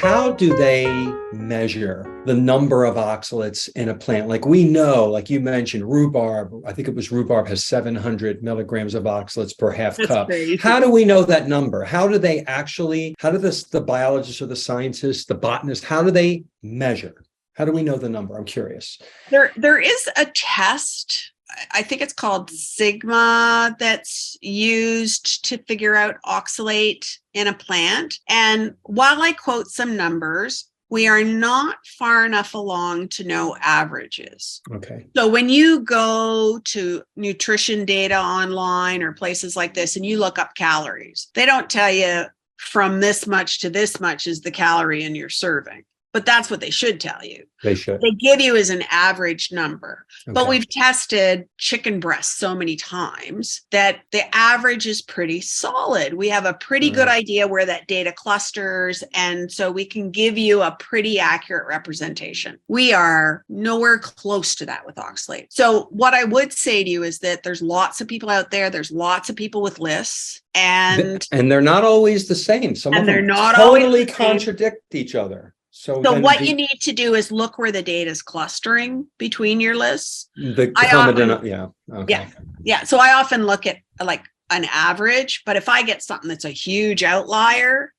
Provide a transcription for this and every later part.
How do they measure the number of oxalates in a plant? Like we know, like you mentioned, rhubarb, I think it was rhubarb has 700 milligrams of oxalates per half cup. Crazy. How do we know that number? How do the biologists or the scientists, the botanists, how do they measure? How do we know the number? I'm curious. There is a test. I think it's called Sigma that's used to figure out oxalate in a plant. And while I quote some numbers, we are not far enough along to know averages. Okay. So when you go to nutrition data online or places like this and you look up calories, they don't tell you from this much to this much is the calorie in your serving. But that's what they should tell you. They should. They give you as an average number. Okay. But we've tested chicken breasts so many times that the average is pretty solid. We have a pretty good idea where that data clusters. And so we can give you a pretty accurate representation. We are nowhere close to that with oxalate. So what I would say to you is that there's lots of people out there. There's lots of people with lists. And they're not always the same. Some of them not totally contradict each other. So what you need to do is look where the data is clustering between your lists. Yeah. Okay. Yeah. So I often look at like an average, but if I get something that's a huge outlier,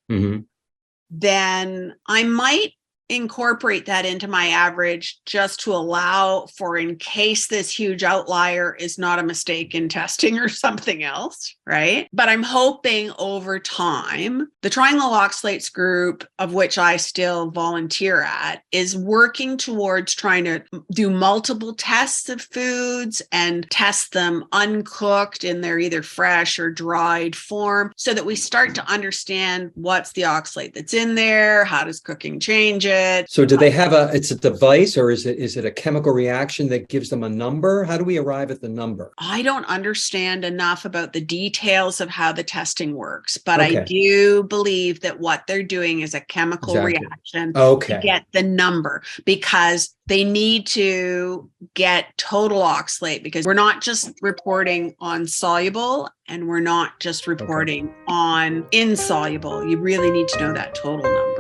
then I might incorporate that into my average just to allow for in case this huge outlier is not a mistake in testing or something else, right? But I'm hoping over time, the Triangle Oxalates group, of which I still volunteer at, is working towards trying to do multiple tests of foods and test them uncooked in their either fresh or dried form so that we start to understand what's the oxalate that's in there, how does cooking change it. So do they have it's a device or is it a chemical reaction that gives them a number? How do we arrive at the number? I don't understand enough about the details of how the testing works, but I do believe that what they're doing is a chemical reaction to get the number because they need to get total oxalate because we're not just reporting on soluble and we're not just reporting on insoluble. You really need to know that total number.